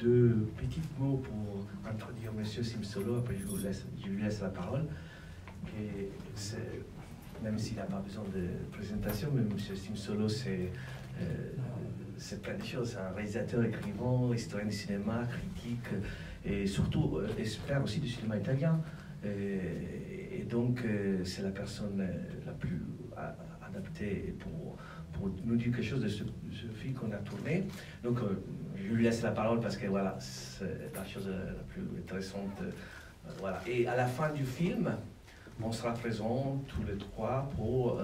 deux petits mots pour introduire M. Simsolo, après je lui laisse la parole. Et même s'il n'a pas besoin de présentation, mais M. Simsolo, c'est plein de choses. C'est un réalisateur, écrivain, historien du cinéma, critique, et surtout expert aussi du cinéma italien. Et donc, c'est la personne la plus adaptée pour nous dire quelque chose de ce film qu'on a tourné. Donc, je lui laisse la parole parce que voilà, c'est la chose la plus intéressante. Voilà. Et à la fin du film, on sera présents tous les trois pour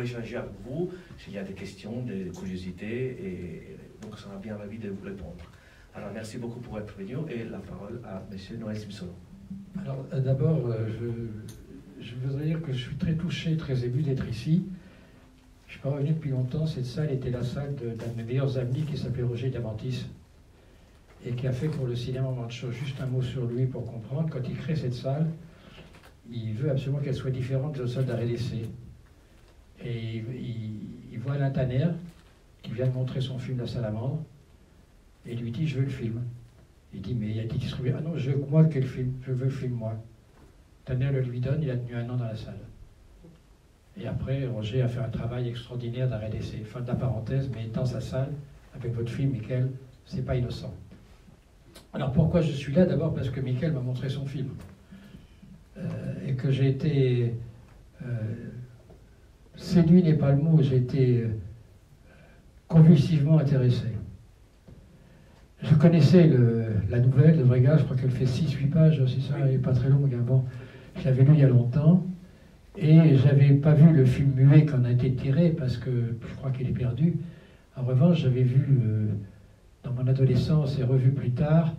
échanger avec vous s'il y a des questions, des curiosités, et donc on sera bien ravis de vous répondre. Alors, merci beaucoup pour être venu, et la parole à M. Noël Simsolo. Alors, d'abord, je voudrais dire que je suis très touché, très ému d'être ici. Je ne suis pas revenu depuis longtemps. Cette salle était la salle d'un de mes meilleurs amis qui s'appelait Roger Diamantis et qui a fait pour le cinéma Moment de Show. Juste un mot sur lui pour comprendre. Quand il crée cette salle, il veut absolument qu'elle soit différente des autres salles d'RDC. Et il voit Alain Tanner, qui vient de montrer son film La Salamandre, et il lui dit « Je veux le film ». Il dit « Mais il y a des distributeurs. » « Ah non, je veux moi que le film. Je veux le film, moi. » Tanner le lui donne, il a tenu 1 an dans la salle. Et après, Roger a fait un travail extraordinaire d'arrêt d'essai. Fin de la parenthèse, mais dans sa salle, avec votre film, Michael, c'est pas innocent. Alors pourquoi je suis là? D'abord parce que Michael m'a montré son film. Et que j'ai été... séduit n'est pas le mot, j'ai été convulsivement intéressé. Je connaissais la nouvelle de Vréga, je crois qu'elle fait 6-8 pages, c'est ça, elle n'est pas très longue. Bon, je l'avais lu il y a longtemps. Et j'avais pas vu le film muet qu'on a été tiré parce que je crois qu'il est perdu. En revanche, j'avais vu dans mon adolescence et revu plus tard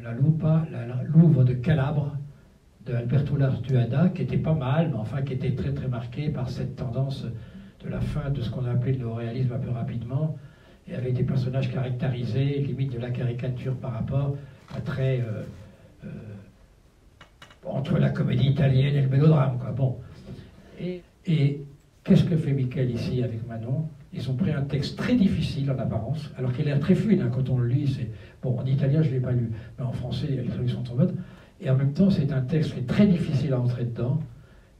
la Louvre de Calabre de Alberto Lasduada, qui était pas mal, mais enfin qui était très très marqué par cette tendance de la fin de ce qu'on a appelé le néoréalisme un peu rapidement, et avec des personnages caractérisés, limite de la caricature par rapport à très entre la comédie italienne et le mélodrame, quoi. Bon. Et qu'est-ce que fait Michael ici avec Manon? Ils ont pris un texte très difficile en apparence, alors qu'il a l'air très fluide hein, quand on le lit. Bon, en italien, je ne l'ai pas lu, mais en français, les traductions sont bonnes. Et en même temps, c'est un texte qui est très difficile à entrer dedans,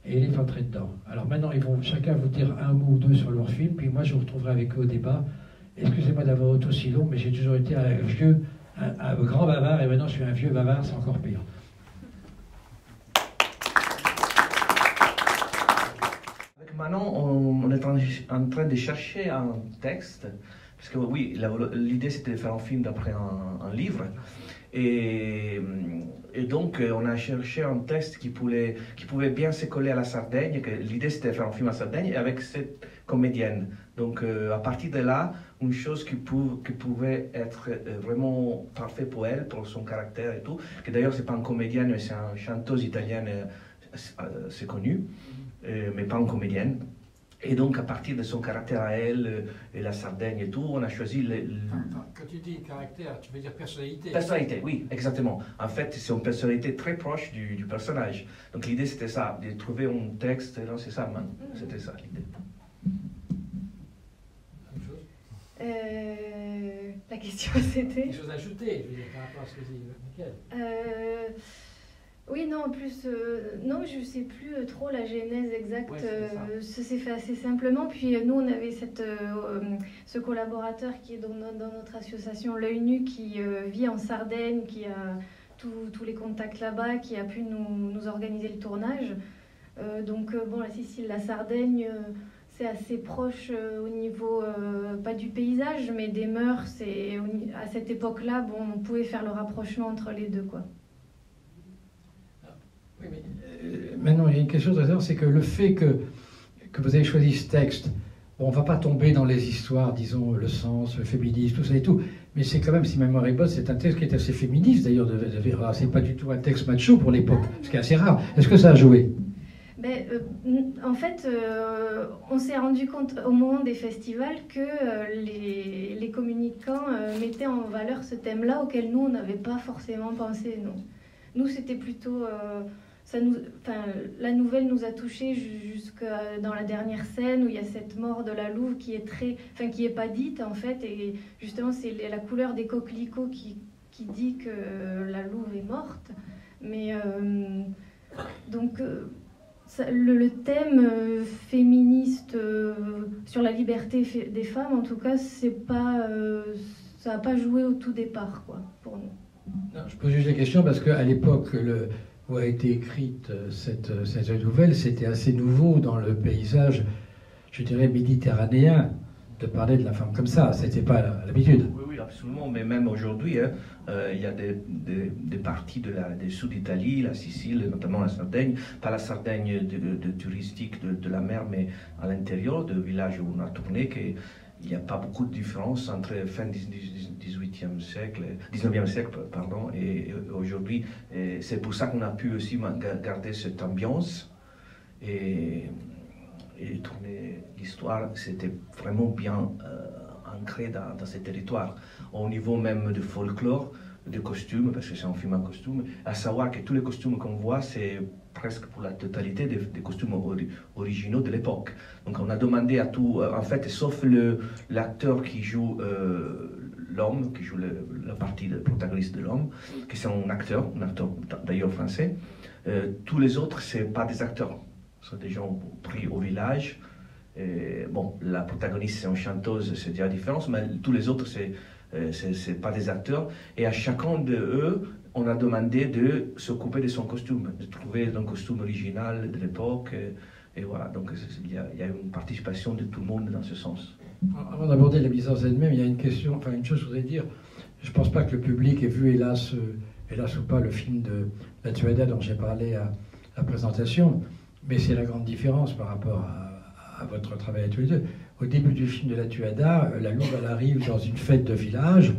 et il est entré dedans. Alors maintenant, ils vont chacun vous dire un mot ou deux sur leur film, puis moi, je vous retrouverai avec eux au débat. Excusez-moi d'avoir été aussi long, mais j'ai toujours été un grand bavard, et maintenant, je suis un vieux bavard, c'est encore pire. Maintenant, on est en train de chercher un texte, parce que oui, l'idée c'était de faire un film d'après un livre, et donc on a cherché un texte qui pouvait bien se coller à la Sardaigne, que l'idée c'était de faire un film à Sardaigne avec cette comédienne. Donc à partir de là, une chose qui pouvait être vraiment parfait pour elle, pour son caractère et tout, que d'ailleurs c'est pas une comédienne, mais c'est une chanteuse italienne, c'est connu. Mais pas une comédienne. Et donc, à partir de son caractère à elle, et la Sardaigne et tout, on a choisi Quand tu dis caractère, tu veux dire personnalité? Personnalité, oui, exactement. En fait, c'est une personnalité très proche du personnage. Donc, l'idée, c'était ça, de trouver un texte. Non, c'est ça, man. C'était ça, l'idée. La question, c'était... Quelque chose à ajouter, je veux dire, par rapport à ce que dit Michael. Oui, non, en plus, non, je ne sais plus trop la genèse exacte. Ouais, ça s'est fait assez simplement. Puis nous, on avait ce collaborateur qui est dans notre association L'Œil Nu, qui vit en Sardaigne, qui a tous les contacts là-bas, qui a pu nous organiser le tournage. Donc, bon, la Sicile, la Sardaigne, c'est assez proche au niveau, pas du paysage, mais des mœurs. Et à cette époque-là, bon, on pouvait faire le rapprochement entre les deux, quoi. Oui, mais maintenant, il y a quelque chose d'intéressant, c'est que le fait que vous avez choisi ce texte, bon, on ne va pas tomber dans les histoires, disons, le sens, le féminisme, tout ça et tout, mais c'est quand même, si ma mémoire est bonne, c'est un texte qui est assez féministe, d'ailleurs, c'est pas du tout un texte macho pour l'époque, ce qui est assez rare. Est-ce que ça a joué? En fait, on s'est rendu compte au moment des festivals que les communicants mettaient en valeur ce thème-là, auquel nous, on n'avait pas forcément pensé, non. Nous, c'était plutôt la nouvelle nous a touchés jusque dans la dernière scène où il y a cette mort de la louve qui est pas dite en fait, et justement c'est la couleur des coquelicots qui dit que la louve est morte. Mais donc le thème féministe sur la liberté des femmes, en tout cas, ça n'a pas joué au tout départ, quoi, pour nous. Non, je pose juste la question parce qu'à l'époque où a été écrite cette nouvelle, c'était assez nouveau dans le paysage, je dirais, méditerranéen, de parler de la femme comme ça. C'était pas l'habitude. Oui, absolument. Mais même aujourd'hui, il y a des parties du sud d'Italie, la Sicile, notamment la Sardaigne, pas la Sardaigne touristique de la mer, mais à l'intérieur du village où on a tourné, il n'y a pas beaucoup de différence entre fin 19e siècle et aujourd'hui. C'est pour ça qu'on a pu aussi garder cette ambiance et tourner l'histoire. C'était vraiment bien ancré dans ce territoire. Au niveau même du folklore, des costumes, parce que c'est un film en costume, à savoir que tous les costumes qu'on voit, c'est presque pour la totalité des costumes originaux de l'époque. Donc on a demandé à tout, en fait, sauf l'acteur qui joue l'homme, qui joue la partie de protagoniste de l'homme, qui c'est un acteur d'ailleurs français, tous les autres, c'est pas des acteurs, ce sont des gens pris au village. Bon, la protagoniste c'est une chanteuse, c'est déjà différent, mais tous les autres c'est pas des acteurs, et à chacun d'eux on a demandé de s'occuper de son costume, de trouver un costume original de l'époque, et voilà, donc il y a une participation de tout le monde dans ce sens. Avant d'aborder la mise en scène même, il y a une question, enfin une chose que je voudrais dire, je pense pas que le public ait vu hélas ou pas le film de La Tuada dont j'ai parlé à la présentation, mais c'est la grande différence par rapport à votre travail à tous les deux. Au début du film de La Tuada, la louve, elle arrive dans une fête de village.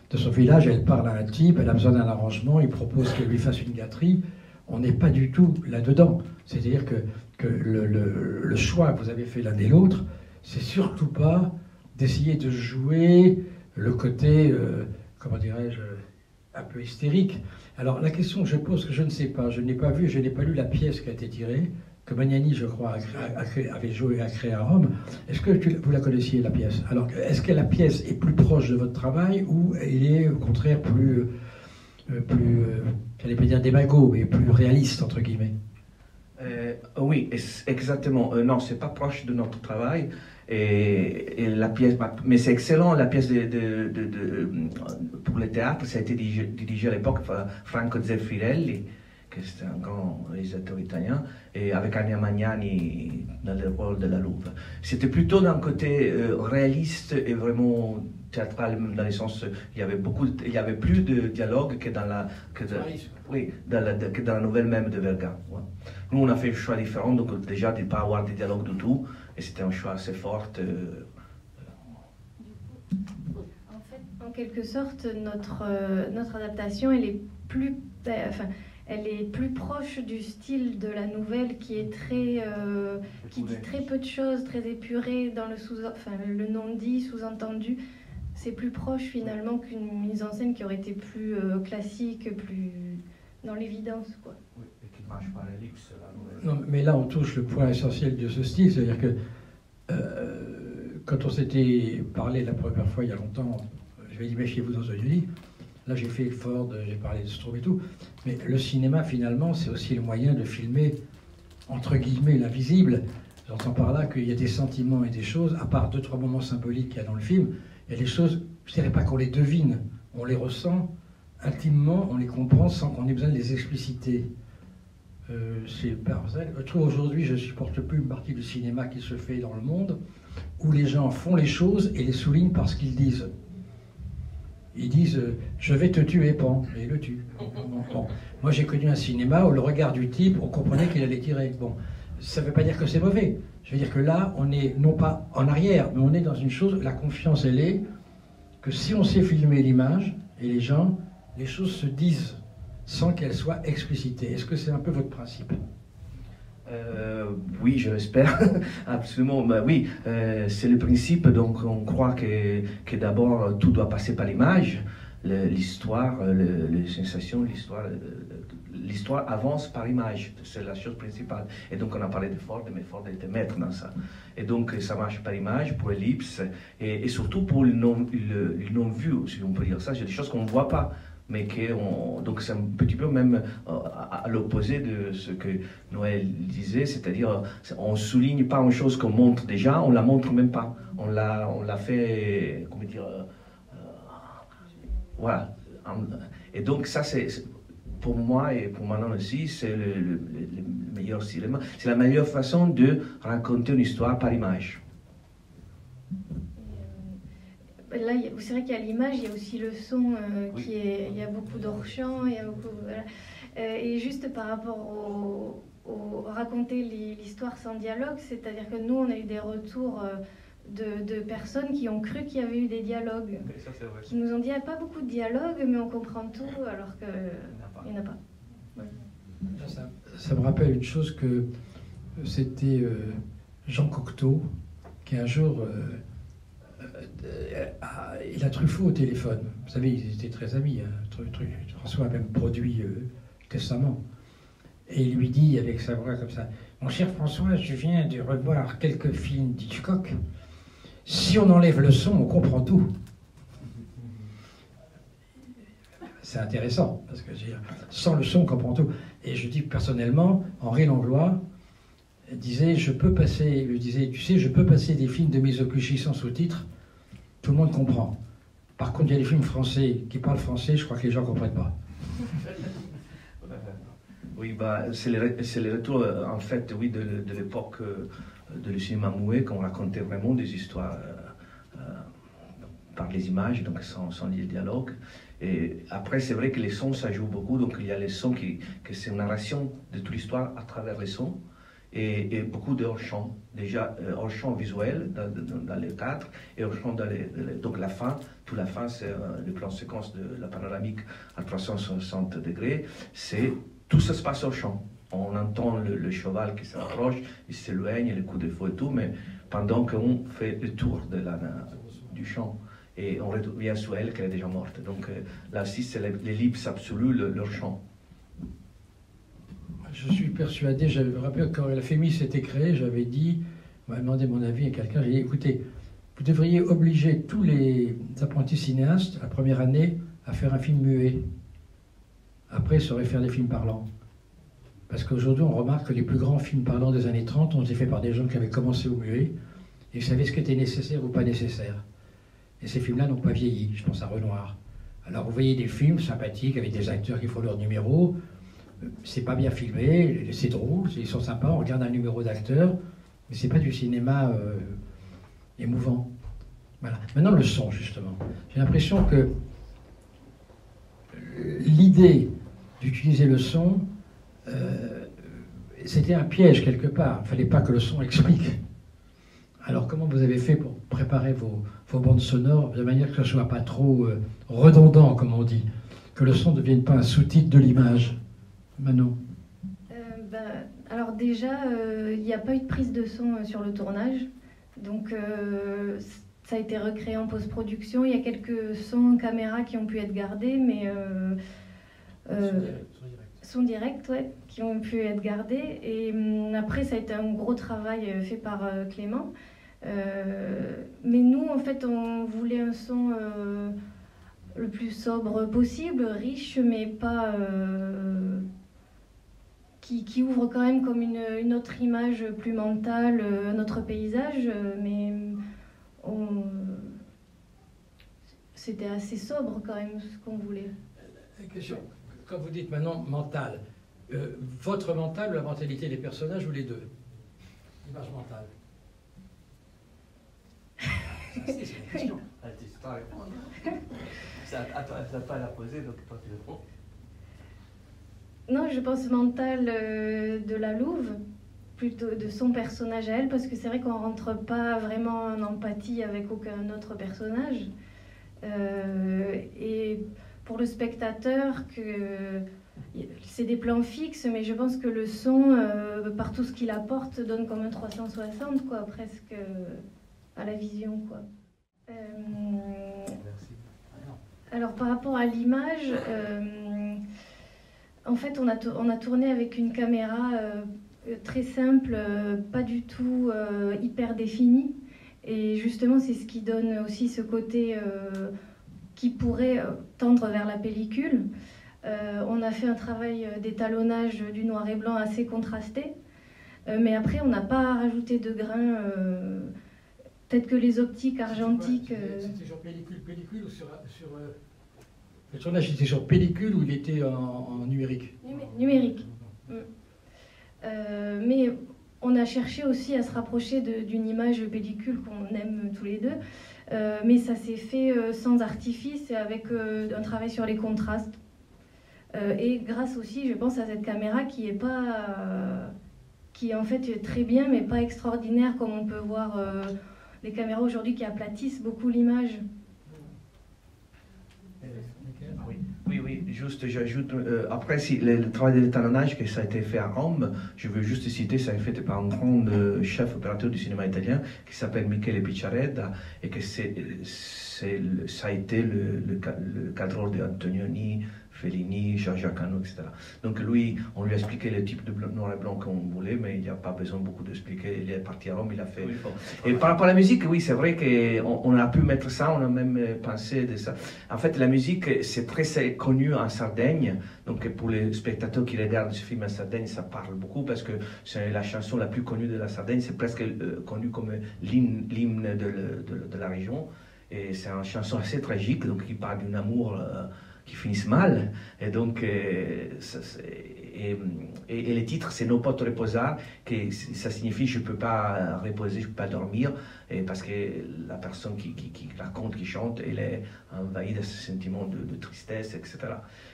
De son village, elle parle à un type, elle a besoin d'un arrangement, il propose qu'elle lui fasse une gâterie. On n'est pas du tout là-dedans. C'est-à-dire que le choix que vous avez fait l'un et l'autre, c'est surtout pas d'essayer de jouer le côté, comment dirais-je, un peu hystérique. Alors la question que je pose, que je ne sais pas, je n'ai pas vu, je n'ai pas lu la pièce qui a été tirée, que Magnani, je crois, avait joué à créer à Rome. Est-ce que vous la connaissiez, la pièce? Alors, est-ce que la pièce est plus proche de votre travail ou elle est, au contraire, plus j'allais pas dire démago, mais plus réaliste, entre guillemets? Oui, exactement. Non, c'est pas proche de notre travail. Et la pièce, mais c'est excellent, la pièce pour le théâtre, ça a été dirigé à l'époque par Franco Zeffirelli, que c'était un grand réalisateur italien, et avec Ania Magnani dans le rôle de la louve. C'était plutôt d'un côté réaliste et vraiment théâtral, dans le sens il y avait plus de dialogue que dans la nouvelle même de Verga. Ouais. Nous, on a fait un choix différent, donc déjà de ne pas avoir de dialogue du tout, et c'était un choix assez fort. En fait, en quelque sorte, notre adaptation, elle est plus proche du style de la nouvelle qui est qui dit très peu de choses, très épuré dans le non-dit, sous-entendu. C'est plus proche finalement qu'une mise en scène qui aurait été plus classique, plus dans l'évidence, quoi. Oui, et qui marche par l'ellipse, la nouvelle. Non, mais là on touche le point essentiel de ce style, c'est-à-dire que quand on s'était parlé la première fois il y a longtemps, j'avais dit méfiez-vous dans un lit. Là, j'ai fait Ford, j'ai parlé de Straub et tout. Mais le cinéma, finalement, c'est aussi le moyen de filmer, entre guillemets, l'invisible. J'entends par là qu'il y a des sentiments et des choses, à part 2-3 moments symboliques qu'il y a dans le film, il y a des choses, je ne dirais pas qu'on les devine, on les ressent intimement, on les comprend sans qu'on ait besoin de les expliciter. C'est personnel. Je trouve aujourd'hui, je ne supporte plus une partie du cinéma qui se fait dans le monde, où les gens font les choses et les soulignent parce qu'ils disent. Ils disent « je vais te tuer, Pan », et ils le tuent. Bon. Moi, j'ai connu un cinéma où le regard du type, on comprenait qu'il allait tirer. Bon, ça ne veut pas dire que c'est mauvais. Je veux dire que là, on est non pas en arrière, mais on est dans une chose, la confiance, elle est que si on sait filmer l'image et les gens, les choses se disent sans qu'elles soient explicitées. Est-ce que c'est un peu votre principe ? Oui, je l'espère, absolument. Ben, oui, c'est le principe, donc on croit que d'abord tout doit passer par l'image, l'histoire, les sensations, l'histoire avance par image, c'est la chose principale. Et donc on a parlé de Ford, mais Ford était maître dans ça. Et donc ça marche par image, pour ellipse, et surtout pour le non-vu, si on peut dire ça, c'est des choses qu'on ne voit pas. Mais donc c'est un petit peu même à l'opposé de ce que Noël disait, c'est-à-dire on souligne pas une chose qu'on montre déjà, on la montre même pas. On l'a fait, comment dire, voilà. Et donc ça c'est pour moi et pour Manon aussi, c'est le meilleur cinéma. C'est la meilleure façon de raconter une histoire par image. Là, c'est vrai qu'il y a l'image, il y a aussi le son, il y a beaucoup d'hors-champ, il y a beaucoup, voilà. Et juste par rapport raconter l'histoire sans dialogue, c'est-à-dire que nous, on a eu des retours de personnes qui ont cru qu'il y avait eu des dialogues, Ça, c'est vrai. qui nous ont dit il n'y a pas beaucoup de dialogue, mais on comprend tout, alors qu'il n'y en a pas. Ouais. Ça me rappelle une chose que c'était Jean Cocteau qui un jour... il a Truffaut au téléphone. Vous savez, ils étaient très amis. Hein. François a même produit Testament. Et il lui dit avec sa voix comme ça, « Mon cher François, je viens de revoir quelques films d'Hitchcock. Si on enlève le son, on comprend tout. » C'est intéressant, parce que sans le son, on comprend tout. Et je dis personnellement, Henri Langlois disait, je peux passer des films de Mizoguchi sans sous-titres, tout le monde comprend. Par contre, il y a des films français qui parlent français, je crois que les gens ne comprennent pas. Oui, c'est le retour, en fait, oui, de l'époque de le cinéma muet, quand on racontait vraiment des histoires par les images, donc sans les dialogues. Et après, c'est vrai que les sons, ça joue beaucoup, donc il y a les sons que c'est une narration de toute l'histoire à travers les sons. Et beaucoup de hors-champ, déjà hors-champ visuel dans les cadres et hors-champ donc la fin, toute la fin c'est le plan séquence de la panoramique à 360 degrés, tout ça se passe hors-champ. On entend le cheval qui s'approche, il s'éloigne, le coup de feu et tout, mais pendant qu'on fait le tour du champ et on revient sur elle qu'elle est déjà morte. Donc là aussi c'est l'ellipse absolue, leur champ. Je suis persuadé, je me rappelle quand la FEMI s'était créée, j'avais dit, on m'a demandé mon avis à quelqu'un, j'ai dit, écoutez, vous devriez obliger tous les apprentis cinéastes, la première année, à faire un film muet. Après, ils sauraient faire des films parlants. Parce qu'aujourd'hui, on remarque que les plus grands films parlants des années 30 ont été faits par des gens qui avaient commencé au muet et qui savaient ce qui était nécessaire ou pas nécessaire. Et ces films-là n'ont pas vieilli, je pense à Renoir. Alors vous voyez des films sympathiques avec des acteurs qui font leur numéro, c'est pas bien filmé, c'est drôle, ils sont sympas, on regarde un numéro d'acteur, mais c'est pas du cinéma émouvant. Voilà. Maintenant le son, justement. J'ai l'impression que l'idée d'utiliser le son, c'était un piège quelque part. Il ne fallait pas que le son explique. Alors comment vous avez fait pour préparer vos bandes sonores de manière que ce ne soit pas trop redondant, comme on dit, que le son ne devienne pas un sous-titre de l'image? Manon. Alors déjà, il n'y a pas eu de prise de son sur le tournage, donc ça a été recréé en post-production. Il y a quelques sons caméra qui ont pu être gardés, mais sons directs, ouais, qui ont pu être gardés. Et après, ça a été un gros travail fait par Clément. Mais nous, en fait, on voulait un son le plus sobre possible, riche, mais pas... qui ouvre quand même comme une autre image plus mentale, notre paysage, mais c'était assez sobre quand même ce qu'on voulait. Question. Quand vous dites maintenant mental, votre mental ou la mentalité des personnages ou les deux? L'image mentale. C'est une question. Tu pas à répondre. Elle n'a pas à la poser, donc toi tu réponds. Non, je pense mental de la Louve, plutôt de son personnage à elle, parce que c'est vrai qu'on ne rentre pas vraiment en empathie avec aucun autre personnage. Et pour le spectateur, c'est des plans fixes, mais je pense que le son, par tout ce qu'il apporte, donne comme un 360, quoi, presque à la vision, quoi. Merci. Alors par rapport rapport à l'image, en fait, on a tourné avec une caméra très simple, pas du tout hyper définie. Et justement, c'est ce qui donne aussi ce côté qui pourrait tendre vers la pellicule. On a fait un travail d'étalonnage du noir et blanc assez contrasté. Mais après, on n'a pas rajouté de grains. Peut-être que les optiques argentiques... C'était sur pellicule ou sur... Le tournage était sur pellicule ou il était en numérique? Numérique. Mais on a cherché aussi à se rapprocher d'une image pellicule qu'on aime tous les deux. Mais ça s'est fait sans artifice et avec un travail sur les contrastes. Et grâce aussi, je pense, à cette caméra qui est pas... qui est en fait très bien, mais pas extraordinaire comme on peut voir les caméras aujourd'hui qui aplatissent beaucoup l'image. Oui, juste j'ajoute, après si, le travail de l'étalonnage que ça a été fait à Rome, je veux juste citer, ça a été fait par un grand chef opérateur du cinéma italien qui s'appelle Michele Picciaretta et que ça a été le cadreur de Antonioni, Fellini, Jean-Jacques Hano, etc. Donc lui, on lui a expliqué le type de noir et blanc qu'on voulait, mais il n'y a pas besoin beaucoup d'expliquer. Il est parti à Rome, il a fait. Oui, et par rapport à la musique, oui, c'est vrai qu'on a pu mettre ça, on a même pensé de ça. En fait, la musique, c'est très connu en Sardaigne. Donc pour les spectateurs qui regardent ce film en Sardaigne, ça parle beaucoup parce que c'est la chanson la plus connue de la Sardaigne. C'est presque connu comme l'hymne de la région. Et c'est une chanson assez tragique, donc qui parle d'un amour qui finissent mal. Et donc, et les titres, c'est No posso reposar, que ça signifie je ne peux pas reposer, je ne peux pas dormir, et parce que la personne qui raconte, qui chante, elle est envahie de ce sentiment de tristesse, etc.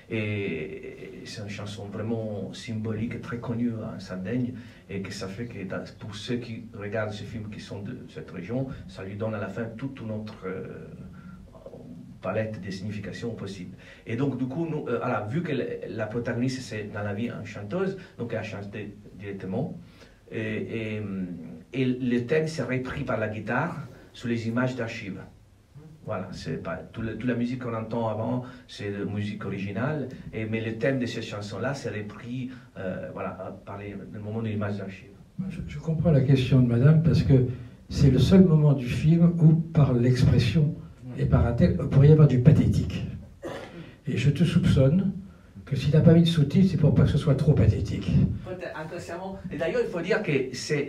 Et c'est une chanson vraiment symbolique, très connue en Sardaigne, et que ça fait que pour ceux qui regardent ce film qui sont de cette région, ça lui donne à la fin toute notre palette de significations possibles. Et donc, du coup, nous, vu que la protagoniste, c'est dans la vie une chanteuse, donc elle a chanté directement, et le thème s'est repris par la guitare sur les images d'archives. Voilà, c'est pas toute la musique qu'on entend avant, c'est de musique originale, mais le thème de cette chanson-là, c'est repris par le moment de l'image d'archives. Je comprends la question de madame, parce que c'est le seul moment du film où, par l'expression et par un tel, il pourrait y avoir du pathétique. Et je te soupçonne que si tu n'as pas mis de sous-titres, c'est pour pas que ce soit trop pathétique. Inconsciemment. Et d'ailleurs, il faut dire que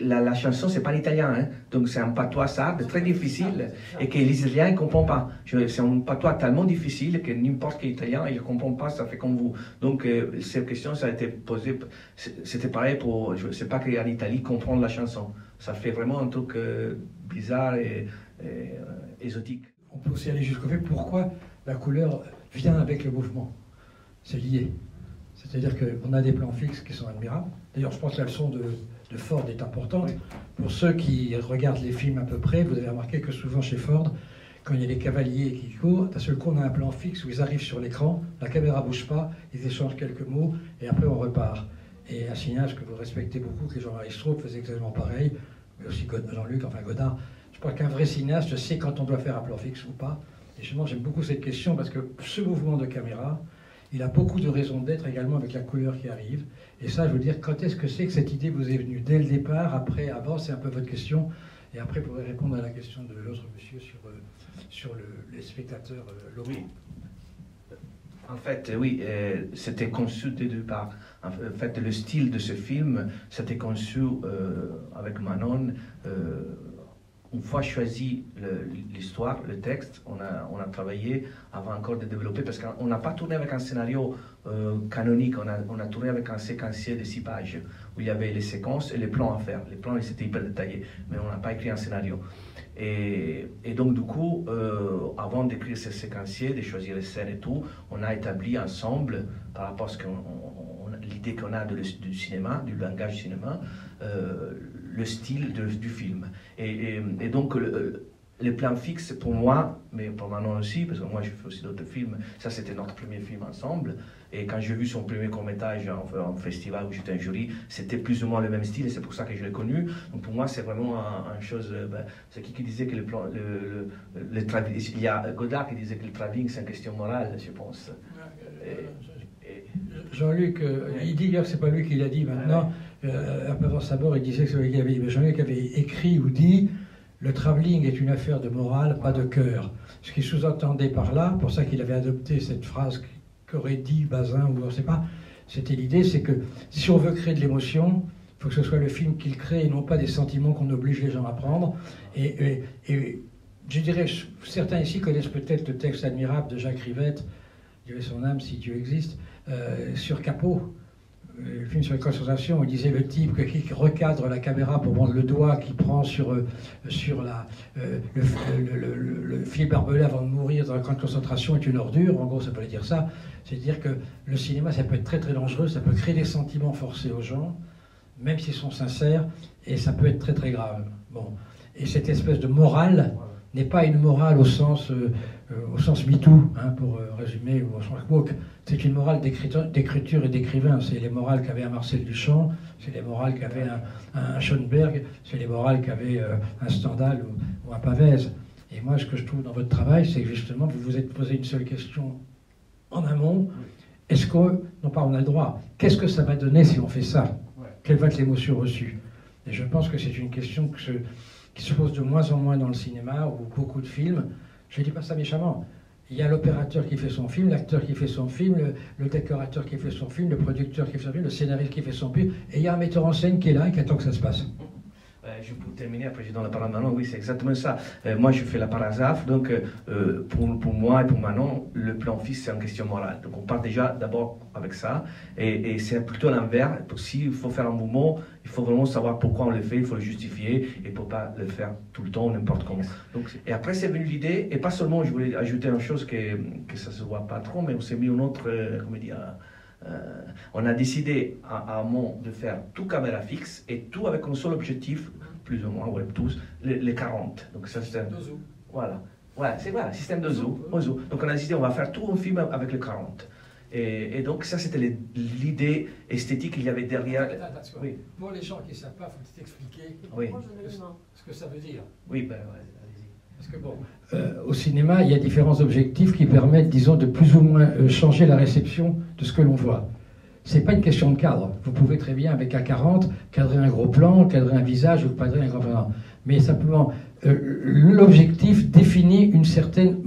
la chanson, c'est pas l'italien, hein? Donc c'est un patois sarde très difficile et que les Italiens ne comprennent pas. C'est un patois tellement difficile que n'importe quel Italien, il ne comprend pas, ça fait comme vous. Donc cette question, ça a été posée, c'était pareil pour, je ne sais pas qu'en Italie, comprendre la chanson. Ça fait vraiment un truc bizarre et exotique. On peut aussi aller jusqu'au fait pourquoi la couleur vient avec le mouvement. C'est lié. C'est-à-dire qu'on a des plans fixes qui sont admirables. D'ailleurs, je pense que la leçon de Ford est importante. Oui. Pour ceux qui regardent les films à peu près, vous avez remarqué que souvent chez Ford, quand il y a les cavaliers qui courent, d'un seul coup on a un plan fixe où ils arrivent sur l'écran, la caméra ne bouge pas, ils échangent quelques mots et après on repart. Et un cinéaste que vous respectez beaucoup, que Jean-Marie Straub, faisait exactement pareil, mais aussi Jean-Luc, enfin Godard. Je crois qu'un vrai cinéaste sait quand on doit faire un plan fixe ou pas. Et justement, j'aime beaucoup cette question parce que ce mouvement de caméra, il a beaucoup de raisons d'être également avec la couleur qui arrive. Et ça, je veux dire, quand est-ce que c'est que cette idée vous est venue? Dès le départ, après, avant, c'est un peu votre question. Et après, vous pourrez répondre à la question de l'autre monsieur sur les spectateurs locaux. Oui. En fait, oui, c'était conçu dès le départ. En fait, le style de ce film, c'était conçu avec Manon. Une fois choisi l'histoire, le texte, on a travaillé avant encore de développer, parce qu'on n'a pas tourné avec un scénario canonique, on a tourné avec un séquencier de 6 pages, où il y avait les séquences et les plans à faire. Les plans, ils étaient hyper détaillés, mais on n'a pas écrit un scénario. Et donc, du coup, avant d'écrire ce séquencier, de choisir les scènes et tout, on a établi ensemble, par rapport à l'idée qu'on a du cinéma, du langage du cinéma, le style du film. Et donc, les plans fixes pour moi, mais pour Manon aussi, parce que moi je fais aussi d'autres films, ça c'était notre premier film ensemble, et quand j'ai vu son premier court-métrage en festival où j'étais un jury, c'était plus ou moins le même style, et c'est pour ça que je l'ai connu. Donc pour moi c'est vraiment une chose, c'est qui disait que il y a Godard qui disait que le travelling c'est une question morale, je pense. Jean-Luc, il dit hier que c'est pas lui qui l'a dit maintenant, après avant sa mort il disait que c'est lui qui avait dit, mais Jean-Luc avait écrit ou dit le travelling est une affaire de morale, pas de cœur. Ce qu'il sous-entendait par là, pour ça qu'il avait adopté cette phrase qu'aurait dit Bazin, ou on ne sait pas, c'était l'idée, c'est que si on veut créer de l'émotion, il faut que ce soit le film qu'il crée et non pas des sentiments qu'on oblige les gens à prendre. Et je dirais, certains ici connaissent peut-être le texte admirable de Jacques Rivette, Dieu ait son âme si Dieu existe, sur Capot. Le film sur les concentrations, il disait le type qui recadre la caméra pour prendre le doigt, qui prend sur le fil barbelé avant de mourir dans un camp de concentration est une ordure. En gros, ça peut dire ça. C'est-à-dire que le cinéma, ça peut être très très dangereux, ça peut créer des sentiments forcés aux gens, même s'ils sont sincères, et ça peut être très très grave. Bon. Et cette espèce de morale n'est pas une morale au sens MeToo, hein, pour résumer, ou au sens woke. C'est une morale d'écriture et d'écrivain. C'est les morales qu'avait un Marcel Duchamp, c'est les morales qu'avait un Schoenberg, c'est les morales qu'avait un Stendhal ou un Pavese. Et moi, ce que je trouve dans votre travail, c'est que justement, vous vous êtes posé une seule question en amont. Est-ce que, non pas on a le droit, qu'est-ce que ça va donner si on fait ça? Quelle va être l'émotion reçue? Et je pense que c'est une question qui se pose de moins en moins dans le cinéma ou beaucoup de films. Je ne dis pas ça méchamment. Il y a l'opérateur qui fait son film, l'acteur qui fait son film, le décorateur qui fait son film, le producteur qui fait son film, le scénariste qui fait son film, et il y a un metteur en scène qui est là et qui attend que ça se passe. Je peux terminer, après je donne la parole à Manon. Oui, c'est exactement ça. Moi, je fais la parasaf, donc pour moi et pour Manon, le plan fixe, c'est une question morale. Donc on part déjà d'abord avec ça, et c'est plutôt l'inverse. S'il faut faire un mouvement, il faut vraiment savoir pourquoi on le fait, il faut le justifier, et il ne faut pas le faire tout le temps, n'importe comment. Donc, et après, c'est venu l'idée, et pas seulement, je voulais ajouter une chose que ça ne se voit pas trop, mais on s'est mis une autre, comment dire, on a décidé à un moment de faire tout caméra fixe et tout avec un seul objectif, plus ou moins, ouais, tous, les 40. Donc ça c'est voilà, c'est voilà, système de zoom. Donc on a décidé on va faire tout un film avec les 40. Et donc ça c'était l'idée esthétique qu'il y avait derrière. Oui. Pour les gens qui ne savent pas, il faut t'expliquer ce que ça veut dire. Oui, ben ouais. Parce que bon, au cinéma, il y a différents objectifs qui permettent, disons, de plus ou moins changer la réception de ce que l'on voit. C'est pas une question de cadre. Vous pouvez très bien, avec A40, cadrer un gros plan, cadrer un visage ou cadrer un grand plan. Mais simplement, l'objectif définit une certaine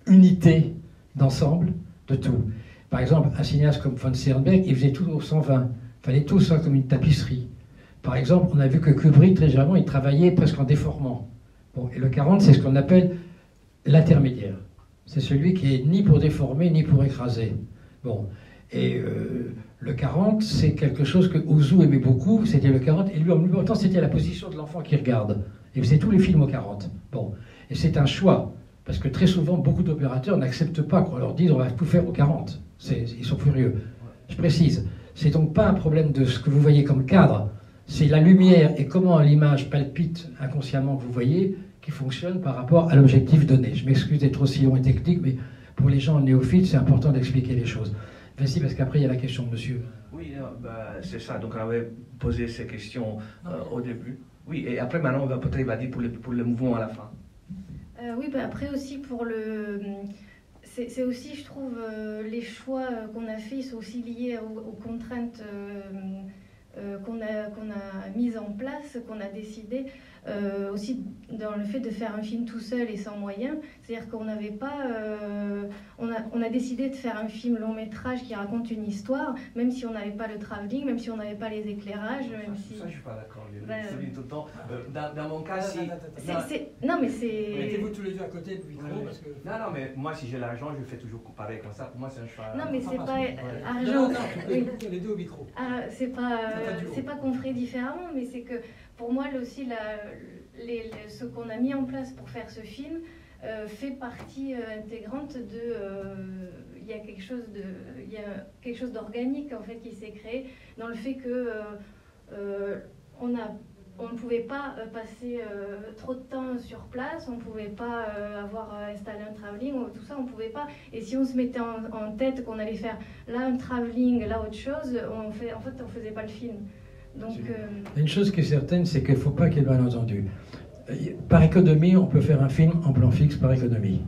unité d'ensemble de tout. Par exemple, un cinéaste comme von Sternberg, il faisait tout au 120. Il fallait tout ça comme une tapisserie. Par exemple, on a vu que Kubrick, très généralement, il travaillait presque en déformant. Bon, et le 40, c'est ce qu'on appelle l'intermédiaire. C'est celui qui est ni pour déformer, ni pour écraser. Bon, et le 40, c'est quelque chose que Ozu aimait beaucoup, c'était le 40, et lui, en plus longtemps, c'était la position de l'enfant qui regarde. Il faisait tous les films au 40. Bon, et c'est un choix, parce que très souvent, beaucoup d'opérateurs n'acceptent pas qu'on leur dise on va tout faire au 40. Ils sont furieux. Je précise, c'est donc pas un problème de ce que vous voyez comme cadre, c'est la lumière et comment l'image palpite inconsciemment que vous voyez qui fonctionne par rapport à l'objectif donné. Je m'excuse d'être aussi long et technique, mais pour les gens néophytes, c'est important d'expliquer les choses. Vas-y, parce qu'après, il y a la question de monsieur. Oui, c'est ça. Donc, on avait posé ces questions au début. Oui, et après, maintenant, peut-être il va dire pour le mouvement à la fin. Oui, après aussi, pour le... C'est aussi, je trouve, les choix qu'on a faits sont aussi liés aux contraintes... qu'on a mise en place, qu'on a décidé aussi dans le fait de faire un film tout seul et sans moyens. C'est-à-dire qu'on n'avait pas... on a décidé de faire un film long métrage qui raconte une histoire, même si on n'avait pas le travelling, même si on n'avait pas les éclairages. Même si... Ça, je ne suis pas d'accord. Tout le temps. Dans mon cas, si... Non, mais c'est... Mettez-vous tous les deux à côté du micro, parce que... Non, mais moi, si j'ai l'argent, je fais toujours pareil comme ça. Pour moi, c'est un choix... Non, mais c'est pas... Argent... Les deux au micro. C'est pas qu'on ferait différemment, mais c'est que pour moi aussi ce qu'on a mis en place pour faire ce film fait partie intégrante de il y a quelque chose d'organique en fait qui s'est créé dans le fait que on a on ne pouvait pas passer trop de temps sur place, on ne pouvait pas avoir installé un travelling, tout ça, on ne pouvait pas. Et si on se mettait en tête qu'on allait faire là un travelling, là autre chose, en fait, on ne faisait pas le film. Donc, une chose qui est certaine, c'est qu'il ne faut pas qu'il y ait de malentendu. Par économie, on peut faire un film en plan fixe par économie.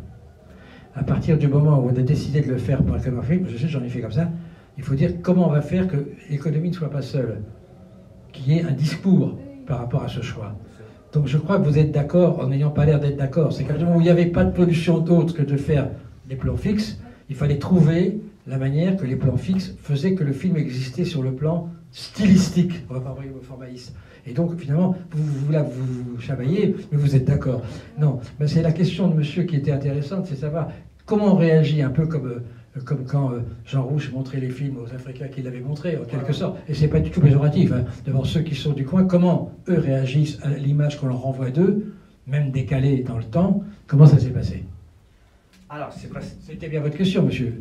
À partir du moment où on a décidé de le faire par économie fixe, je sais, j'en ai fait comme ça, il faut dire comment on va faire que l'économie ne soit pas seule, qu'il y ait un discours par rapport à ce choix. Donc je crois que vous êtes d'accord en n'ayant pas l'air d'être d'accord. C'est qu'à partir du moment où il n'y avait pas de pollution d'autre que de faire des plans fixes, il fallait trouver la manière que les plans fixes faisaient que le film existait sur le plan stylistique. On ne va pas parler au formaliste. Et donc finalement, vous chamaillez, mais vous êtes d'accord. Non, mais c'est la question de monsieur qui était intéressante, c'est savoir comment on réagit, un peu comme quand Jean Rouch montrait les films aux Africains qu'il avait montrés, en quelque sorte. Et c'est pas du tout péjoratif, hein, devant ceux qui sont du coin, comment eux réagissent à l'image qu'on leur renvoie d'eux, même décalée dans le temps. Comment ça s'est passé? Alors, c'était bien votre question, monsieur.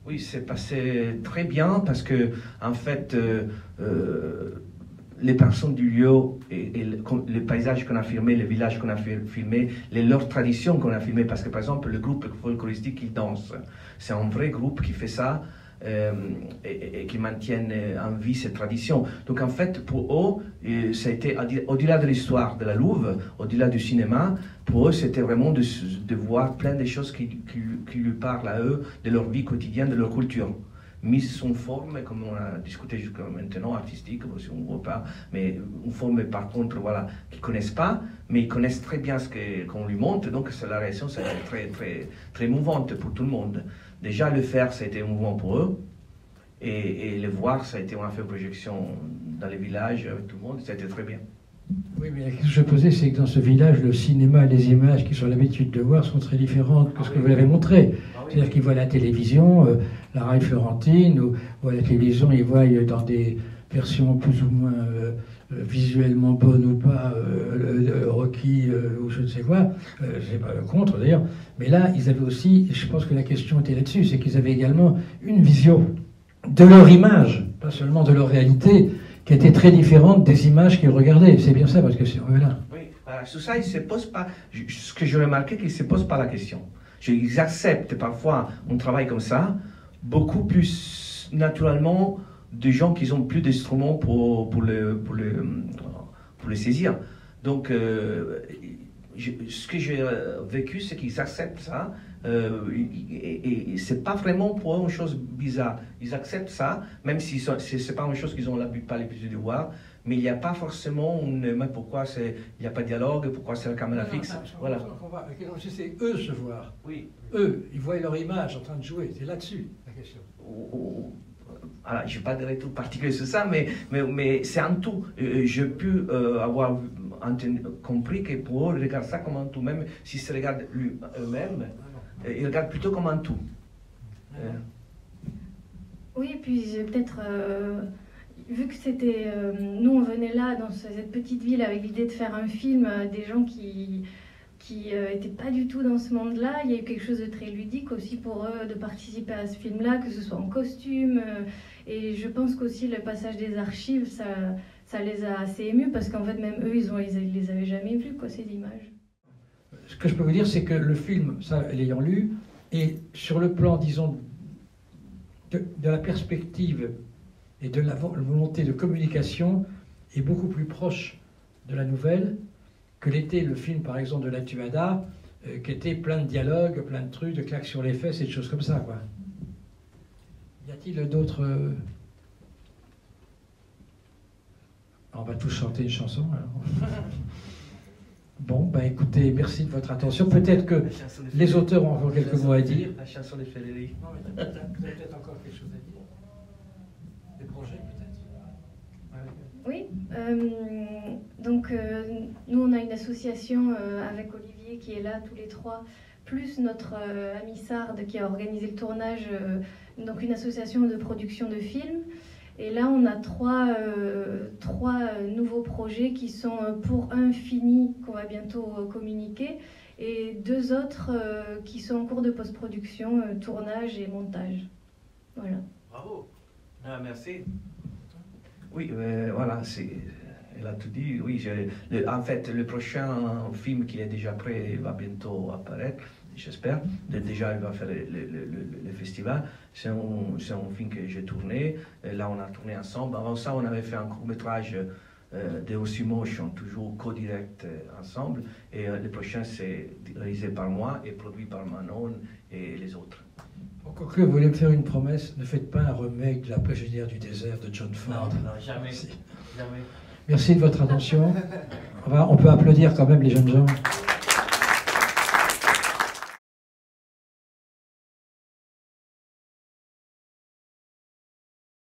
Oui, c'est passé très bien parce que, en fait, les personnes du lieu et les paysages qu'on a filmés, les villages qu'on a filmés, leurs traditions qu'on a filmées, parce que par exemple le groupe folkloristique qui danse, c'est un vrai groupe qui fait ça et qui maintiennent en vie ces traditions. Donc en fait pour eux, ça a été au-delà de l'histoire de la Louve, au-delà du cinéma, pour eux c'était vraiment de voir plein de choses qui lui parlent à eux, de leur vie quotidienne, de leur culture. Mise sous forme, comme on a discuté jusqu'à maintenant, artistique, si on ne voit pas, mais une forme par contre, voilà, qu'ils ne connaissent pas, mais ils connaissent très bien ce qu'on lui montre, donc la réaction, ça a été très, très, très mouvante pour tout le monde. Déjà, le faire, ça a été mouvant pour eux, et le voir, ça a été, on a fait une projection dans les villages avec tout le monde, ça a été très bien. Oui, mais la question que je posais, c'est que dans ce village, le cinéma, les images qu'ils ont l'habitude de voir sont très différentes que ce que vous avez montré. C'est-à-dire qu'ils voient la télévision, la Raille Florentine, ou à la télévision, ils voient dans des versions plus ou moins visuellement bonnes ou pas, Rocky ou je ne sais quoi, c'est pas contre d'ailleurs, mais là, ils avaient aussi, je pense que la question était là-dessus, c'est qu'ils avaient également une vision de leur image, pas seulement de leur réalité, qui était très différente des images qu'ils regardaient. C'est bien ça, parce que c'est... Voilà. Oui, sur ça, ils se posent pas... Ce que j'ai remarqué, qu'ils ne se posent pas la question. Ils acceptent parfois un travail comme ça, beaucoup plus naturellement de gens qui ont plus d'instruments pour le saisir. Donc, ce que j'ai vécu, c'est qu'ils acceptent ça, et c'est pas vraiment pour eux une chose bizarre. Ils acceptent ça, même si c'est pas une chose qu'ils ont pas l'habitude de voir, mais il n'y a pas forcément mais pourquoi il n'y a pas de dialogue, pourquoi c'est la caméra fixe. Voilà. C'est eux se voir. Oui. Eux, ils voient leur image en train de jouer. C'est là-dessus la question. Alors, je n'ai pas de retour particulier sur ça, mais c'est un tout. Je peux avoir compris que pour eux, ils regardent ça comme un tout, même s'ils se regardent eux-mêmes, ils regardent plutôt comme un tout. Oui, et puis peut-être, vu que c'était, nous on venait là dans cette petite ville avec l'idée de faire un film, des gens qui n'étaient pas du tout dans ce monde-là, il y a eu quelque chose de très ludique aussi pour eux de participer à ce film-là, que ce soit en costume, et je pense qu'aussi le passage des archives, ça les a assez émus, parce qu'en fait même eux, ils les avaient jamais vus, quoi, ces images. Ce que je peux vous dire, c'est que le film, ça, l'ayant lu, et sur le plan, disons, de la perspective et de la volonté de communication, est beaucoup plus proche de la nouvelle que l'était le film, par exemple, de La Tuada, qui était plein de dialogues, plein de trucs, de claques sur les fesses et de choses comme ça, quoi. Y a-t-il d'autres... On va tous chanter une chanson, alors. Bon, ben écoutez, merci de votre attention. Peut-être que les auteurs ont encore quelques mots à dire. La chanson de Frédéric. Non, mais vous avez peut-être encore quelque chose à dire. Des projets, peut-être. Oui, donc nous on a une association avec Olivier qui est là tous les trois, plus notre ami Sarde qui a organisé le tournage, donc une association de production de films. Et là, on a trois nouveaux projets qui sont pour un fini, qu'on va bientôt communiquer, et deux autres qui sont en cours de post-production, tournage et montage. Voilà. Bravo. Ah, merci. Oui, voilà, Elle a tout dit, oui. En fait, le prochain film qui est déjà prêt va bientôt apparaître, j'espère. Déjà, il va faire le festival. C'est un film que j'ai tourné. Là, on a tourné ensemble. Avant ça, on avait fait un court-métrage de Osimotion, toujours co-direct ensemble. Et le prochain, c'est réalisé par moi et produit par Manon et les autres. Pour conclure, vous voulez me faire une promesse? Ne faites pas un remake de La Prisonnière du désert de John Ford. Non, jamais. Merci. Jamais. Merci de votre attention. On peut applaudir quand même les jeunes gens.